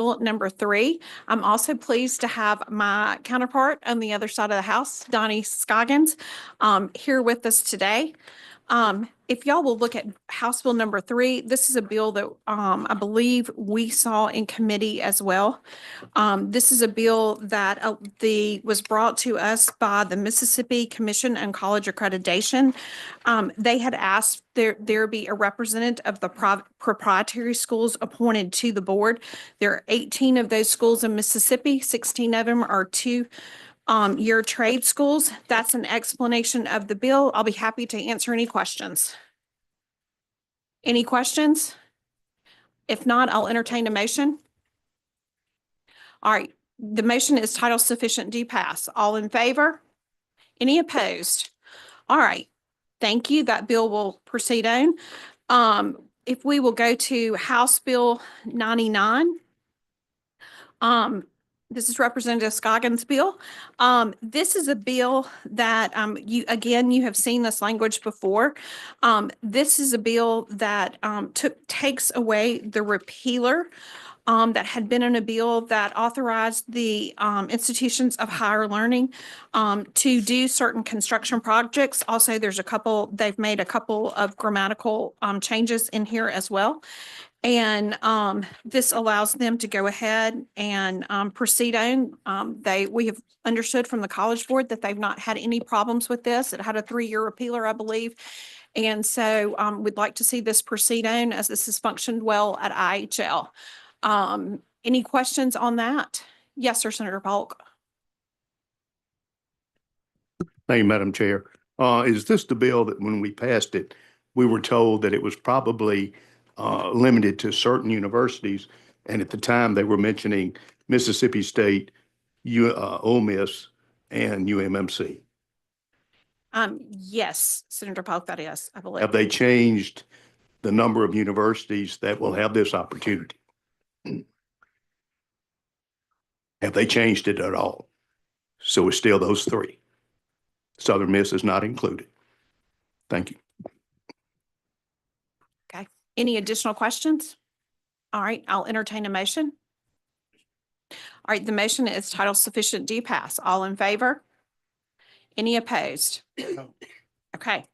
Number 3. I'm also pleased to have my counterpart on the other side of the house, Donnie Scoggins, here with us today. If y'all will look at House Bill number 3, this is a bill that I believe we saw in committee as well. This is a bill that was brought to us by the Mississippi Commission on College Accreditation. They had asked there be a representative of the proprietary schools appointed to the board. There are 18 of those schools in Mississippi. 16 of them are two-year trade schools. That's an explanation of the bill. I'll be happy to answer any questions. Any questions? If not, I'll entertain a motion. All right, the motion is title sufficient to pass. All in favor? Any opposed? All right, thank you. That bill will proceed on. If we will go to House Bill 99. This is Representative Scoggins' bill. This is a bill that you have seen this language before. This is a bill that takes away the repealer that had been in a bill that authorized the institutions of higher learning to do certain construction projects. Also, they've made a couple of grammatical changes in here as well. And this allows them to go ahead and proceed on. We have understood from the College Board that they've not had any problems with this. It had a 3-year repealer, I believe. And so we'd like to see this proceed on, as this has functioned well at IHL. Any questions on that? Yes, sir, Senator Polk. Thank you, Madam Chair. Is this the bill that when we passed it, we were told that it was probably limited to certain universities, and at the time they were mentioning Mississippi State, Ole Miss, and UMMC? Yes, Senator Polk, that is, I believe. Have they changed the number of universities that will have this opportunity? Have they changed it at all? So it's still those 3. Southern Miss is not included. Thank you. Okay. Any additional questions? All right, I'll entertain a motion. All right, the motion is title sufficient to pass. All in favor? Any opposed? Okay.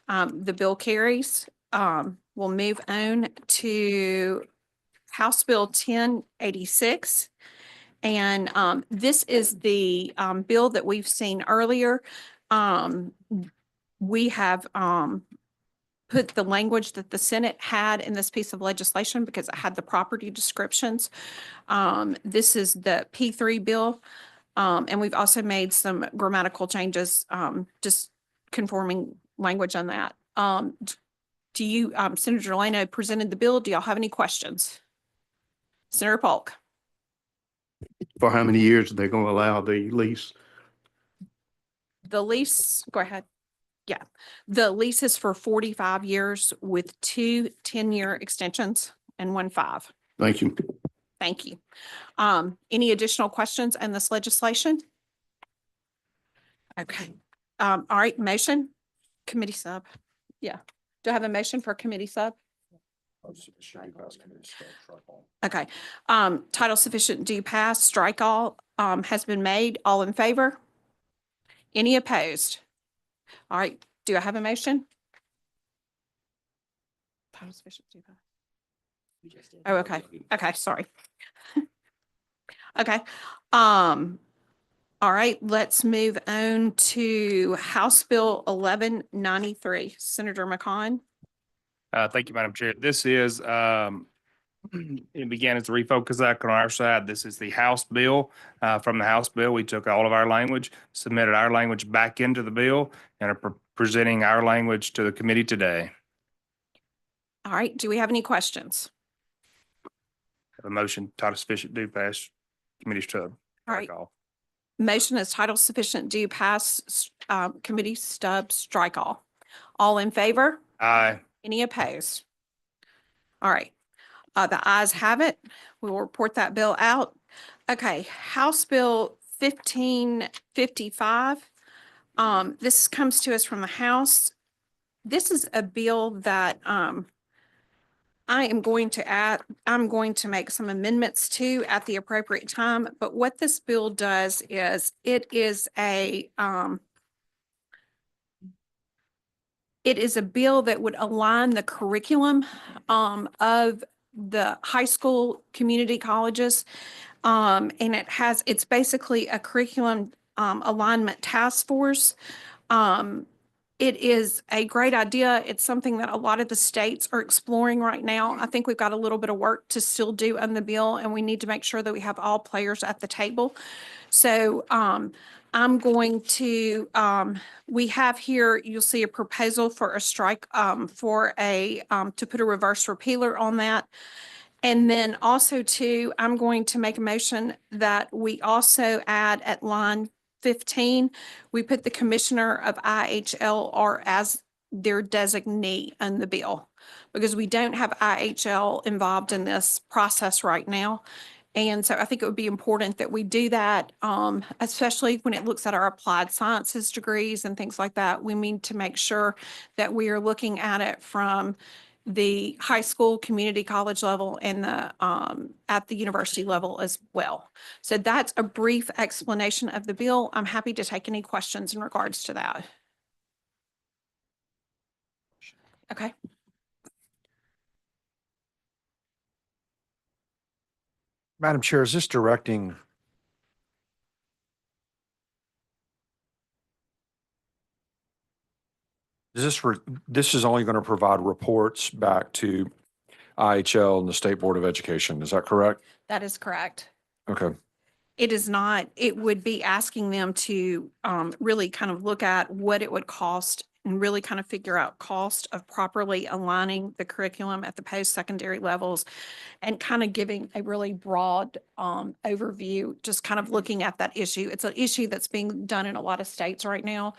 The bill carries. We'll move on to House Bill 1086. And this is the bill that we've seen earlier. We have put the language that the Senate had in this piece of legislation because it had the property descriptions. This is the P3 bill. And we've also made some grammatical changes, just conforming language on that. Senator Delano presented the bill. Do y'all have any questions? Senator Polk. For how many years are they going to allow the lease? The lease, go ahead. Yeah, the lease is for 45 years with 2 10-year extensions and 1 5. Thank you. Thank you. Any additional questions on this legislation? Okay. All right, motion, committee sub. Yeah. Do I have a motion for committee sub? Okay. Title sufficient do pass, strike all has been made. All in favor? Any opposed? All right. Do I have a motion? Title sufficient do pass. Oh, okay. Okay. Sorry. Okay. All right. Let's move on to House Bill 1193. Senator McCon. Thank you, Madam Chair. This is, it began as a Refocus Act on our side. This is the House bill. From the House bill, we took all of our language, submitted our language back into the bill, and are presenting our language to the committee today. All right. Do we have any questions? Have a motion, title sufficient, do pass, committee stub. All right. Motion is title sufficient, do pass, committee stub, strike all. All in favor? Aye. Any opposed? All right. The ayes have it. We will report that bill out. Okay, House Bill 1555. This comes to us from the House. This is a bill that I'm going to make some amendments to at the appropriate time, but what this bill does is it is a bill that would align the curriculum of the high school community colleges. And it's basically a curriculum alignment task force. It is a great idea. It's something that a lot of the states are exploring right now. I think we've got a little bit of work to still do on the bill, and we need to make sure that we have all players at the table. So I'm going to, we have here, you'll see a proposal for a strike, to put a reverse repealer on that. And then also too, I'm going to make a motion that we also add at line 15, we put the commissioner of IHL as their designee in the bill, because we don't have IHL involved in this process right now. And so I think it would be important that we do that, especially when it looks at our applied sciences degrees and things like that. We need to make sure that we are looking at it from the high school, community college level, and at the university level as well. So that's a brief explanation of the bill. I'm happy to take any questions in regards to that. Okay. Madam Chair, is this directing? This is only going to provide reports back to IHL and the State Board of Education. Is that correct? That is correct. Okay. It is not, it would be asking them to really kind of look at what it would cost and really kind of figure out cost of properly aligning the curriculum at the post-secondary levels, and kind of giving a really broad overview, just kind of looking at that issue. It's an issue that's being done in a lot of states right now.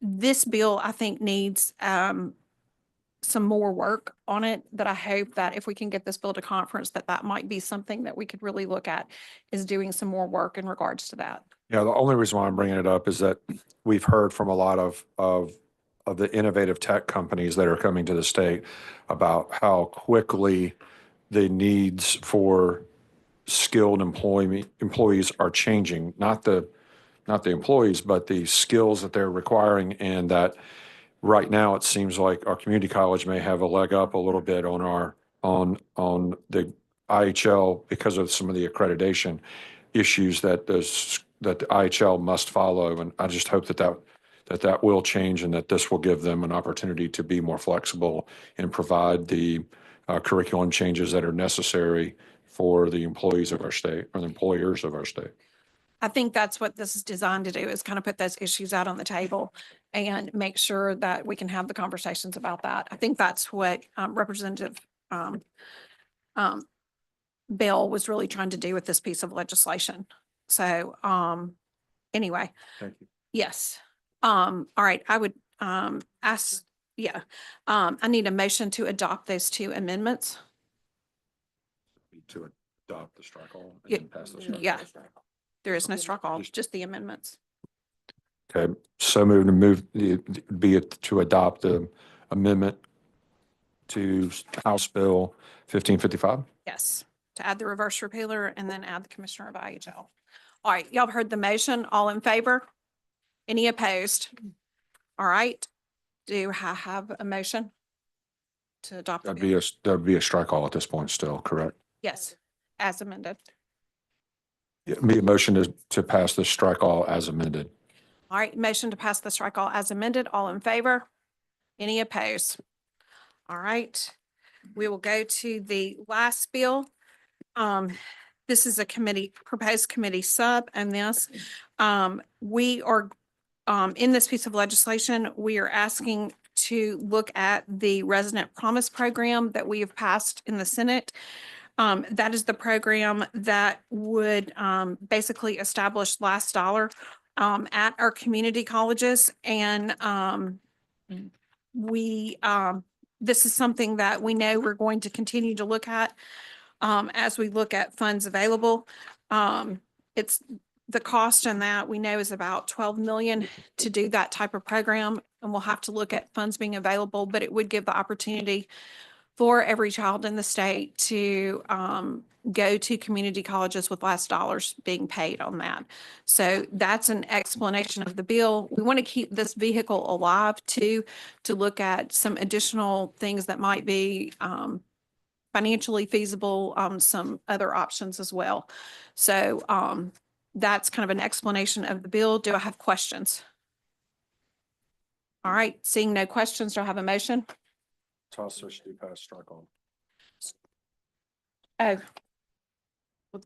This bill, I think, needs some more work on it, that I hope that if we can get this bill to conference, that might be something that we could really look at, is doing some more work in regards to that. Yeah, the only reason why I'm bringing it up is that we've heard from a lot of the innovative tech companies that are coming to the state about how quickly the needs for skilled employees are changing, not the employees, but the skills that they're requiring. And that right now it seems like our community college may have a leg up a little bit on the IHL because of some of the accreditation issues that the IHL must follow. And I just hope that will change, and that this will give them an opportunity to be more flexible and provide the curriculum changes that are necessary for the employees of our state, or the employers of our state. I think that's what this is designed to do, is kind of put those issues out on the table and make sure that we can have the conversations about that. I think that's what Representative Bell was really trying to do with this piece of legislation. So anyway, Thank you. yes. All right, I would ask, I need a motion to adopt those two amendments. To adopt the strike all and Yeah, then pass the strike. yeah. There is no strike all, just the amendments. Okay, so be it to adopt the amendment to House Bill 1555. Yes, to add the reverse repealer and then add the commissioner of IHL. All right, y'all have heard the motion. All in favor? Any opposed? All right. Do I have a motion to adopt? the bill? That'd be a strike all at this point still, correct? Yes, as amended. Yeah, be a motion to pass the strike all as amended. All right, motion to pass the strike all as amended. All in favor? Any opposed? All right, we will go to the last bill. This is a proposed committee sub, and this, we are, in this piece of legislation, we are asking to look at the resident promise program that we have passed in the Senate. That is the program that would basically establish last dollar at our community colleges. And this is something that we know we're going to continue to look at as we look at funds available. It's the cost on that we know is about 12 million to do that type of program. And we'll have to look at funds being available, but it would give the opportunity for every child in the state to go to community colleges with less dollars being paid on that. So that's an explanation of the bill. We want to keep this vehicle alive too, to look at some additional things that might be financially feasible, some other options as well. So that's kind of an explanation of the bill. Do I have questions? All right, seeing no questions, do I have a motion? House Session do pass, strike all. Oh. Well,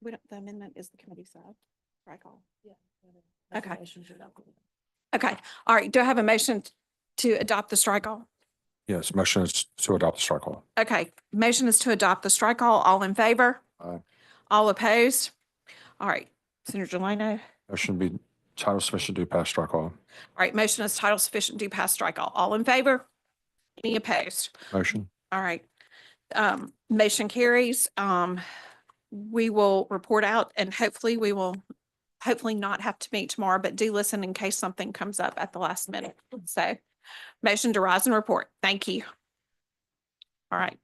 we don't, the amendment is the committee side, strike all. Okay. Okay, all right, do I have a motion to adopt the strike all? Yes, motion is to adopt the strike all. Okay, motion is to adopt the strike all in favor? Aye. All opposed? All right, Senator Delano. Motion be title sufficient do pass, strike all. All right, motion is title sufficient to pass strike all in favor? Any opposed? Motion. All right. Motion carries. We will report out and hopefully we will not have to meet tomorrow, but do listen in case something comes up at the last minute. So motion to rise and report. Thank you. All right.